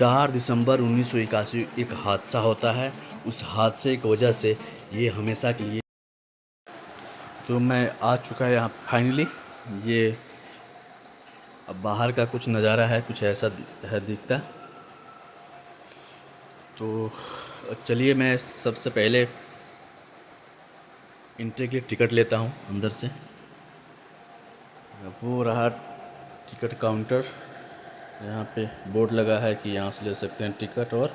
4 दिसंबर 1981 एक हादसा होता है। उस हादसे की वजह से ये हमेशा के लिए तो मैं आ चुका है यहाँ फाइनली। ये अब बाहर का कुछ नज़ारा है, कुछ ऐसा है दिखता। तो चलिए मैं सबसे पहले एंट्री के लिए टिकट लेता हूँ अंदर से। वो रहा टिकट काउंटर। यहाँ पे बोर्ड लगा है कि यहाँ से ले सकते हैं टिकट, और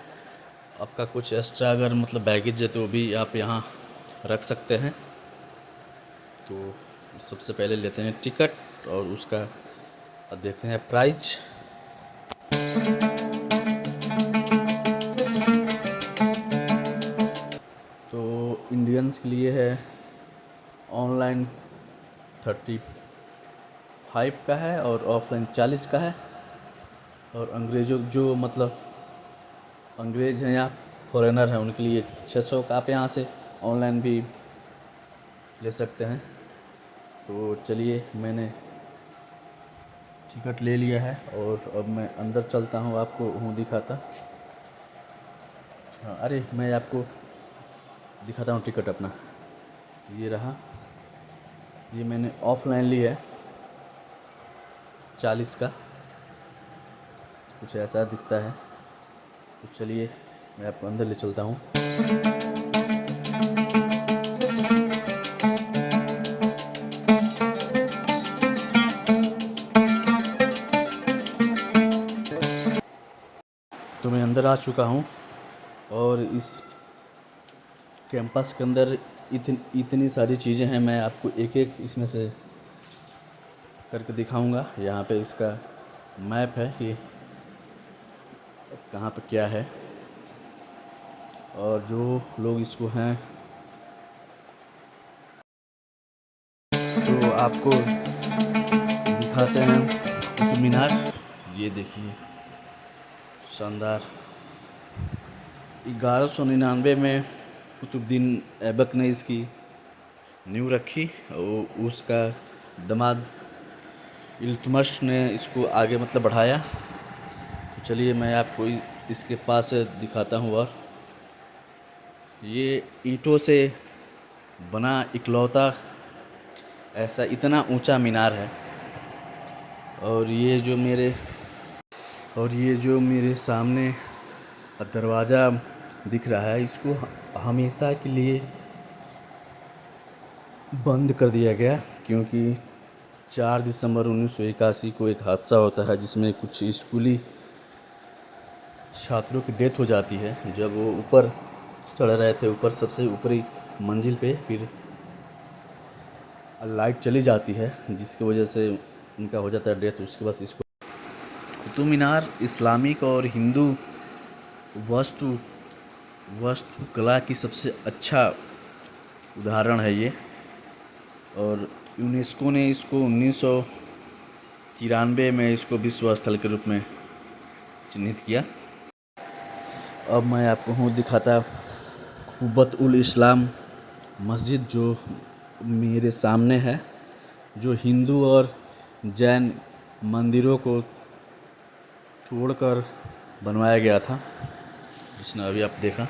आपका कुछ एक्स्ट्रा अगर मतलब बैगेज है तो भी आप यहाँ रख सकते हैं। तो सबसे पहले लेते हैं टिकट और उसका देखते हैं प्राइस। तो इंडियंस के लिए है ऑनलाइन 35 का है और ऑफलाइन 40 का है। और अंग्रेज़ों जो मतलब अंग्रेज़ हैं या फॉरेनर हैं उनके लिए 600 का आप यहाँ से ऑनलाइन भी ले सकते हैं। तो चलिए मैंने टिकट ले लिया है और अब मैं अंदर चलता हूँ, आपको हूँ दिखाता। हाँ, अरे मैं आपको दिखाता हूँ टिकट अपना। ये रहा, ये मैंने ऑफलाइन ली है 40 का, कुछ ऐसा दिखता है। तो चलिए मैं आपको अंदर ले चलता हूँ। तो मैं अंदर आ चुका हूँ और इस कैंपस के अंदर इतनी सारी चीज़ें हैं। मैं आपको एक एक इसमें से करके दिखाऊंगा। यहाँ पे इसका मैप है कि कहाँ पे क्या है, और जो लोग इसको हैं तो आपको दिखाते हैं कुतुब मीनार। ये देखिए शानदार। 1199 में कुतुबुद्दीन ऐबक ने इसकी नींव रखी और उसका दामाद इल्तुतमिश ने इसको आगे मतलब बढ़ाया। तो चलिए मैं आपको इसके पास से दिखाता हूँ। और ये ईंटों से बना इकलौता ऐसा इतना ऊंचा मीनार है। और ये जो मेरे सामने दरवाज़ा दिख रहा है, इसको हमेशा के लिए बंद कर दिया गया, क्योंकि 4 दिसंबर 1981 को एक हादसा होता है जिसमें कुछ स्कूली छात्रों की डेथ हो जाती है। जब वो ऊपर चढ़ रहे थे, ऊपर सबसे ऊपरी मंजिल पे, फिर लाइट चली जाती है जिसकी वजह से उनका हो जाता है डेथ। उसके बाद इसको कुतुब मीनार इस्लामिक और हिंदू वास्तुकला की सबसे अच्छा उदाहरण है ये। और यूनेस्को ने इसको 1993 में इसको विश्व स्थल के रूप में चिन्हित किया। अब मैं आपको हूँ दिखाता कुब्बत उल इस्लाम मस्जिद, जो मेरे सामने है, जो हिंदू और जैन मंदिरों को तोड़कर बनवाया गया था, जिसने अभी आप देखा।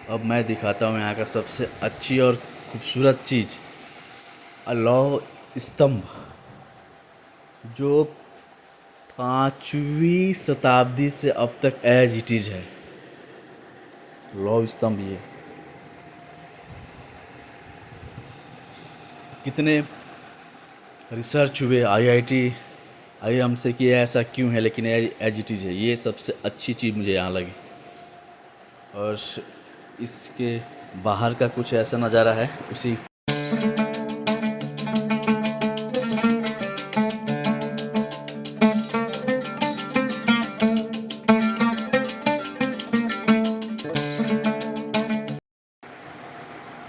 अब मैं दिखाता हूँ यहाँ का सबसे अच्छी और खूबसूरत चीज़, लौह स्तंभ, जो 5वीं शताब्दी से अब तक एज इट इज़ है। लौह स्तंभ ये कितने रिसर्च हुए IIM से कि ऐसा क्यों है, लेकिन एज इट इज़ है। ये सबसे अच्छी चीज़ मुझे यहाँ लगी। और इसके बाहर का कुछ ऐसा नज़ारा है उसी।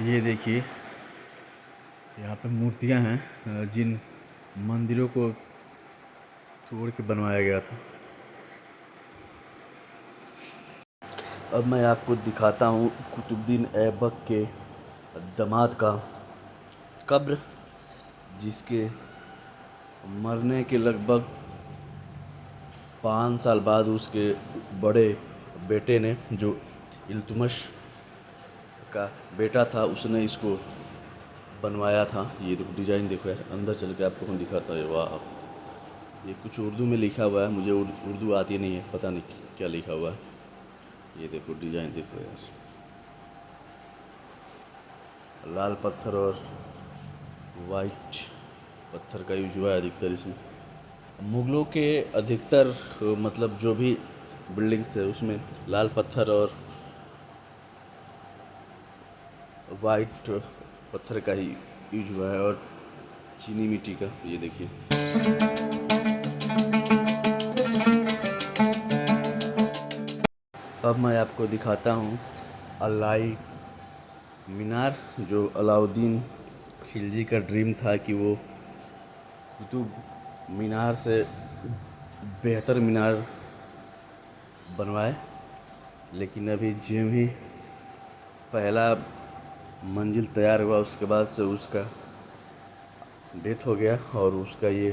ये देखिए यहाँ पे मूर्तियाँ हैं जिन मंदिरों को तोड़ के बनवाया गया था। अब मैं आपको दिखाता हूँ कुतुबुद्दीन ऐबक के दामाद का कब्र, जिसके मरने के लगभग 5 साल बाद उसके बड़े बेटे ने, जो इल्तुतमिश का बेटा था, उसने इसको बनवाया था। ये देखो डिज़ाइन देखो यार, अंदर चल के आपको हम दिखाता है। वाह, ये कुछ उर्दू में लिखा हुआ है, मुझे उर्दू आती नहीं है, पता नहीं क्या लिखा हुआ है। ये देखो डिज़ाइन देखो यार, लाल पत्थर और वाइट पत्थर का यूज हुआ है अधिकतर इसमें। मुग़लों के अधिकतर मतलब जो भी बिल्डिंग्स है उसमें लाल पत्थर और वाइट पत्थर का ही यूज हुआ है, और चीनी मिट्टी का। ये देखिए, अब मैं आपको दिखाता हूँ अलाई मीनार, जो अलाउद्दीन खिलजी का ड्रीम था कि वो कुतुब मीनार से बेहतर मीनार बनवाए। लेकिन अभी जो ही पहला मंजिल तैयार हुआ, उसके बाद से उसका डेथ हो गया, और उसका ये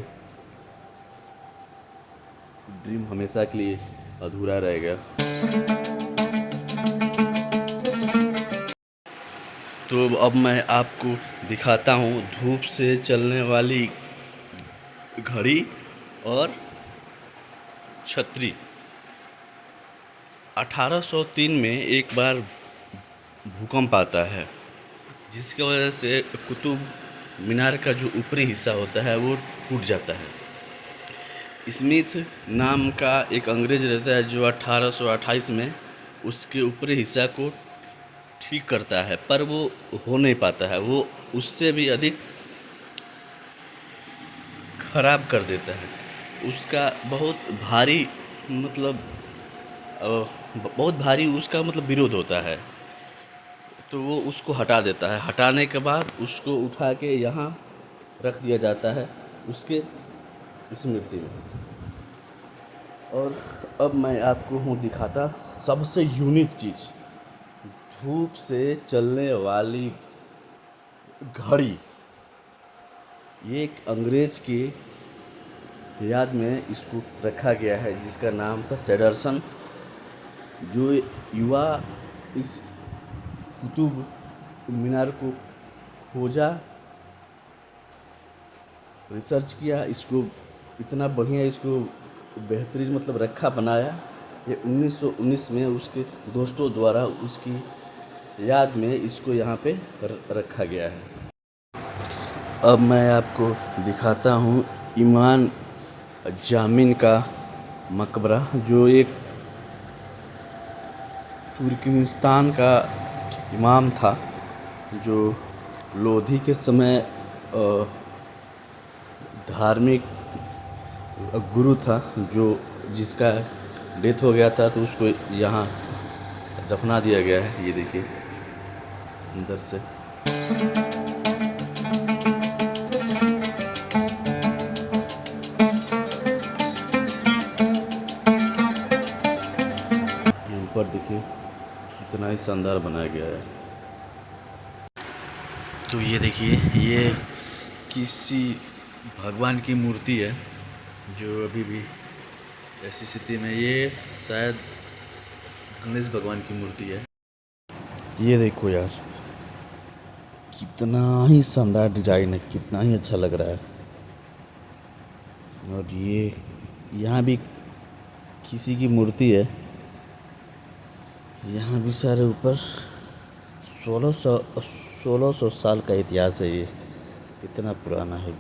ड्रीम हमेशा के लिए अधूरा रह गया। तो अब मैं आपको दिखाता हूँ धूप से चलने वाली घड़ी और छतरी। 1803 में एक बार भूकंप आता है, जिसकी वजह से कुतुब मीनार का जो ऊपरी हिस्सा होता है वो टूट जाता है। स्मिथ नाम का एक अंग्रेज रहता है, जो 1828 में उसके ऊपरी हिस्सा को ठीक करता है, पर वो हो नहीं पाता है, वो उससे भी अधिक खराब कर देता है। उसका बहुत भारी मतलब बहुत भारी उसका मतलब विरोध होता है, तो वो उसको हटा देता है। हटाने के बाद उसको उठा के यहाँ रख दिया जाता है उसके स्मृति में। और अब मैं आपको हूँ दिखाता सबसे यूनिक चीज़, धूप से चलने वाली घड़ी। ये एक अंग्रेज की याद में इसको रखा गया है, जिसका नाम था सैडरसन। जो युवा इस कुतुब मीनार को खोजा, रिसर्च किया, इसको इतना बढ़िया, इसको बेहतरीन मतलब रखा बनाया। ये 1919 में उसके दोस्तों द्वारा उसकी याद में इसको यहाँ पे रखा गया है। अब मैं आपको दिखाता हूँ इमाम जामिन का मकबरा, जो एक तुर्कमेनिस्तान का इमाम था, जो लोधी के समय धार्मिक गुरु था, जो जिसका डेथ हो गया था, तो उसको यहाँ दफना दिया गया है। ये देखिए अंदर से। ऊपर देखिए कितना ही शानदार बनाया गया है। तो ये देखिए, ये किसी भगवान की मूर्ति है, जो अभी भी ऐसी स्थिति में, ये शायद गणेश भगवान की मूर्ति है। ये देखो यार, कितना ही शानदार डिजाइन है, कितना ही अच्छा लग रहा है। और ये यहाँ भी किसी की मूर्ति है, यहाँ भी सारे ऊपर 1600 साल का इतिहास है। ये इतना पुराना है।